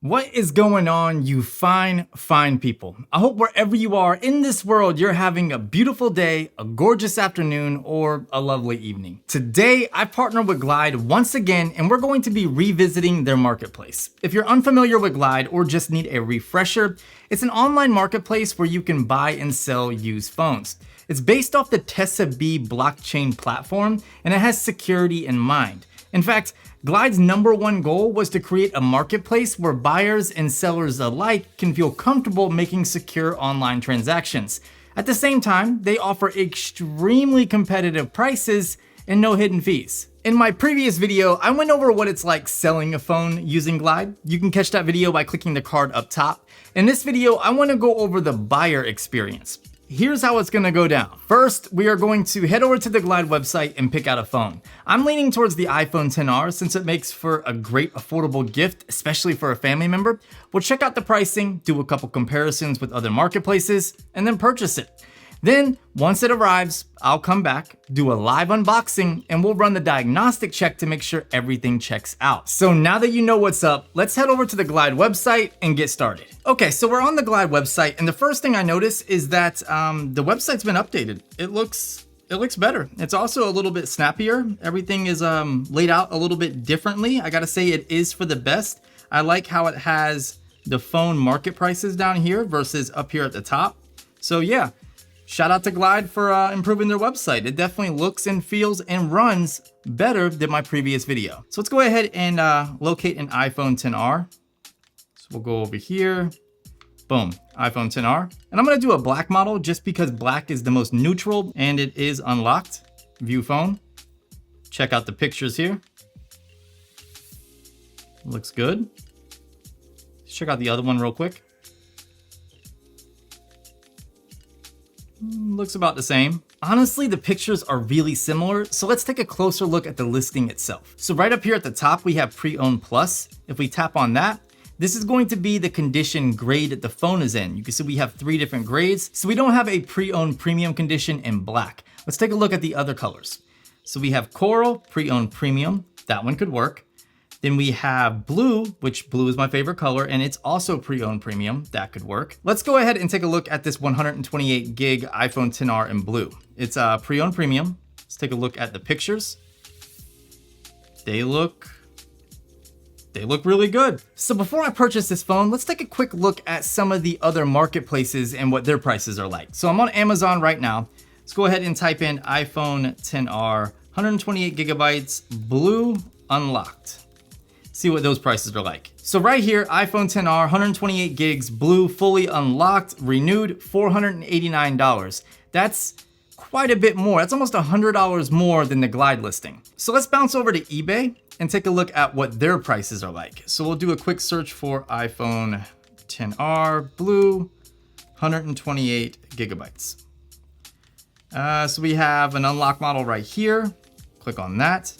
What is going on, you fine people? I hope wherever you are in this world, you're having a beautiful day, a gorgeous afternoon, or a lovely evening. Today, I partnered with Glyde once again, and we're going to be revisiting their marketplace. If you're unfamiliar with Glyde or just need a refresher, it's an online marketplace where you can buy and sell used phones. It's based off the Tesla B blockchain platform, and it has security in mind. In fact, Glyde's #1 goal was to create a marketplace where buyers and sellers alike can feel comfortable making secure online transactions. At the same time, they offer extremely competitive prices and no hidden fees. In my previous video, I went over what it's like selling a phone using Glyde. You can catch that video by clicking the card up top. In this video, I want to go over the buyer experience. Here's how it's gonna go down. First, we are going to head over to the Glyde website and pick out a phone. I'm leaning towards the iPhone XR since it makes for a great affordable gift, especially for a family member. We'll check out the pricing, do a couple comparisons with other marketplaces, and then purchase it. Then, once it arrives, I'll come back, do a live unboxing, and we'll run the diagnostic check to make sure everything checks out. So now that you know what's up, let's head over to the Glyde website and get started. Okay, so we're on the Glyde website, and the first thing I notice is that the website's been updated. It looks better. It's also a little bit snappier. Everything is laid out a little bit differently. I gotta say it is for the best. I like how it has the phone market prices down here versus up here at the top. So yeah. Shout out to Glyde for improving their website. It definitely looks and feels and runs better than my previous video. So let's go ahead and locate an iPhone XR. So we'll go over here, boom, iPhone XR. And I'm gonna do a black model just because black is the most neutral and it is unlocked. View phone, check out the pictures here. Looks good. Let's check out the other one real quick. Looks about the same. Honestly, the pictures are really similar, so let's take a closer look at the listing itself. So right up here at the top, we have Pre-Owned Plus. If we tap on that, this is going to be the condition grade that the phone is in. You can see we have 3 different grades, so we don't have a pre-owned premium condition in black. Let's take a look at the other colors. So we have Coral, Pre-Owned Premium. That one could work. Then we have blue, which blue is my favorite color, and it's also pre-owned premium. That could work. Let's go ahead and take a look at this 128 gig iPhone XR in blue. It's pre-owned premium. Let's take a look at the pictures. They look really good. So before I purchase this phone, let's take a quick look at some of the other marketplaces and what their prices are like. So I'm on Amazon right now. Let's go ahead and type in iPhone XR, 128 gigabytes, blue, unlocked. See what those prices are like. So right here, iPhone XR, 128 gigs, blue, fully unlocked, renewed, $489. That's quite a bit more. That's almost $100 more than the Glyde listing. So let's bounce over to eBay and take a look at what their prices are like. So we'll do a quick search for iPhone XR, blue, 128 gigabytes. So we have an unlocked model right here. Click on that.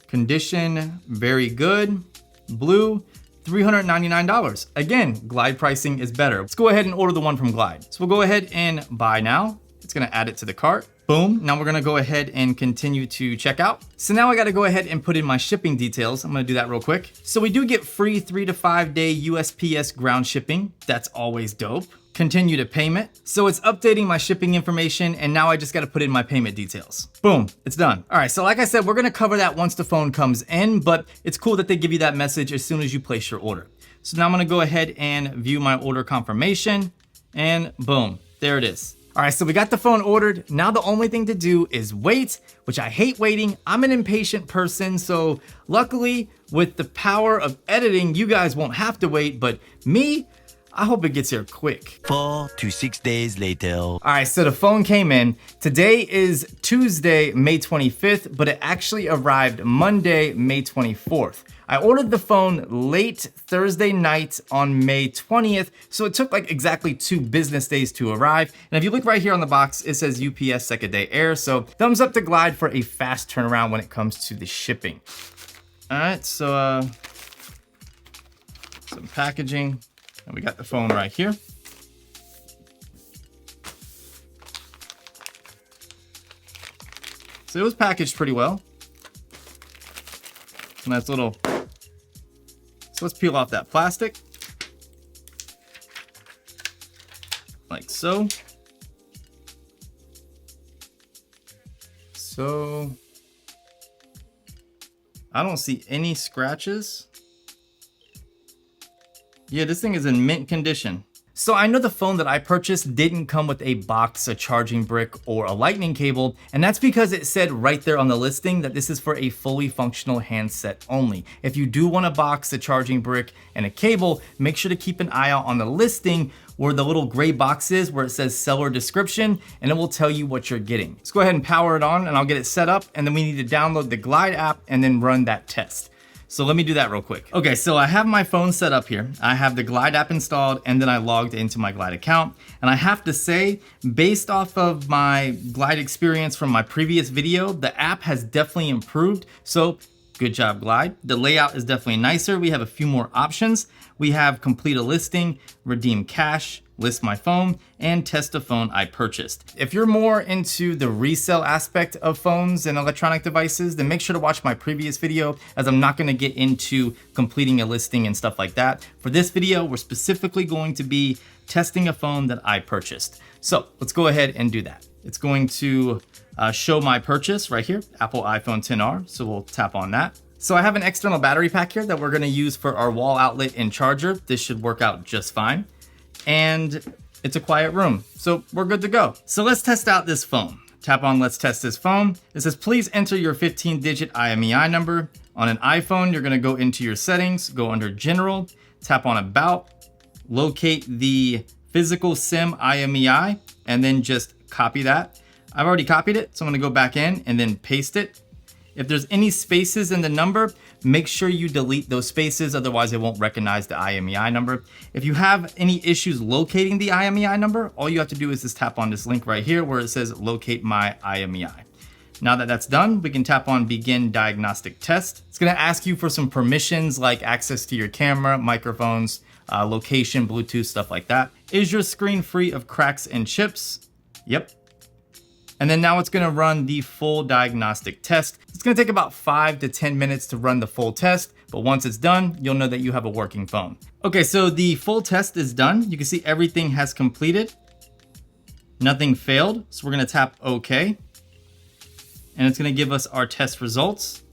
Condition, very good. Blue, $399. Again, Glyde pricing is better. Let's go ahead and order the one from Glyde. So we'll go ahead and buy now. It's gonna add it to the cart. Boom, now we're gonna go ahead and continue to check out. So now I gotta go ahead and put in my shipping details. I'm gonna do that real quick. So we do get free 3 to 5 day USPS ground shipping. That's always dope. Continue to payment. So it's updating my shipping information, and now I just gotta put in my payment details. Boom, it's done. All right, so like I said, we're gonna cover that once the phone comes in, but it's cool that they give you that message as soon as you place your order. So now I'm gonna go ahead and view my order confirmation, and boom, there it is. All right, so we got the phone ordered. Now the only thing to do is wait, which I hate waiting. I'm an impatient person, so luckily with the power of editing, you guys won't have to wait, but me, I hope it gets here quick. 4 to 6 days later. All right, so the phone came in. Today is Tuesday, May 25th, but it actually arrived Monday, May 24th. I ordered the phone late Thursday night on May 20th, so it took like exactly 2 business days to arrive. And if you look right here on the box, it says UPS second day air, so thumbs up to Glyde for a fast turnaround when it comes to the shipping. All right, so some packaging. And we got the phone right here. So it was packaged pretty well. Nice little So let's peel off that plastic. Like so. So I don't see any scratches. Yeah, this thing is in mint condition. So I know the phone that I purchased didn't come with a box, a charging brick, or a lightning cable, and that's because it said right there on the listing that this is for a fully functional handset only. If you do want a box, a charging brick, and a cable, make sure to keep an eye out on the listing where the little gray box is where it says seller description, and it will tell you what you're getting. Let's go ahead and power it on and I'll get it set up, and then we need to download the Glyde app and then run that test. So let me do that real quick. Okay, so I have my phone set up here. I have the Glyde app installed, and then I logged into my Glyde account. And I have to say, based off of my Glyde experience from my previous video, the app has definitely improved. So good job, Glyde. The layout is definitely nicer. We have a few more options. We have complete a listing, redeem cash, list my phone, and test a phone I purchased. If you're more into the resale aspect of phones and electronic devices, then make sure to watch my previous video, as I'm not gonna get into completing a listing and stuff like that. For this video, we're specifically going to be testing a phone that I purchased. So let's go ahead and do that. It's going to show my purchase right here, Apple iPhone XR. So we'll tap on that. So I have an external battery pack here that we're gonna use for our wall outlet and charger. This should work out just fine. And it's a quiet room, so we're good to go. So let's test out this phone. Tap on let's test this phone. It says, please enter your 15-digit IMEI number. On an iPhone, you're gonna go into your settings, go under general, tap on about, locate the physical SIM IMEI, and then just copy that. I've already copied it, so I'm gonna go back in and then paste it. If there's any spaces in the number, make sure you delete those spaces, otherwise it won't recognize the IMEI number. If you have any issues locating the IMEI number, all you have to do is just tap on this link right here where it says locate my IMEI. Now that that's done, we can tap on begin diagnostic test. It's gonna ask you for some permissions like access to your camera, microphones, location, Bluetooth, stuff like that. Is your screen free of cracks and chips? Yep. And then now it's gonna run the full diagnostic test. It's gonna take about 5 to 10 minutes to run the full test, but once it's done, you'll know that you have a working phone. Okay, so the full test is done. You can see everything has completed. Nothing failed, so we're gonna tap OK. And it's gonna give us our test results.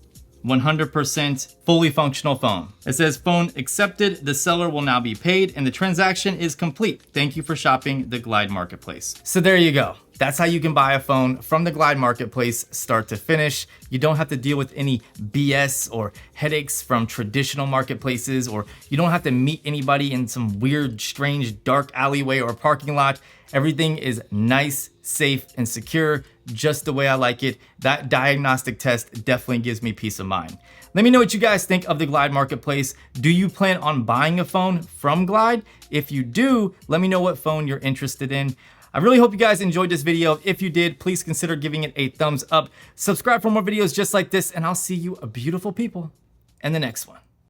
100% fully functional phone. It says phone accepted, the seller will now be paid, and the transaction is complete. Thank you for shopping the Glyde Marketplace. So there you go. That's how you can buy a phone from the Glyde Marketplace start to finish. You don't have to deal with any BS or headaches from traditional marketplaces, or you don't have to meet anybody in some weird, strange, dark alleyway or parking lot. Everything is nice, safe, and secure, just the way I like it. That diagnostic test definitely gives me peace of mind. Let me know what you guys think of the Glyde Marketplace. Do you plan on buying a phone from Glyde? If you do, let me know what phone you're interested in. I really hope you guys enjoyed this video. If you did, please consider giving it a thumbs up. Subscribe for more videos just like this, and I'll see you beautiful people in the next one.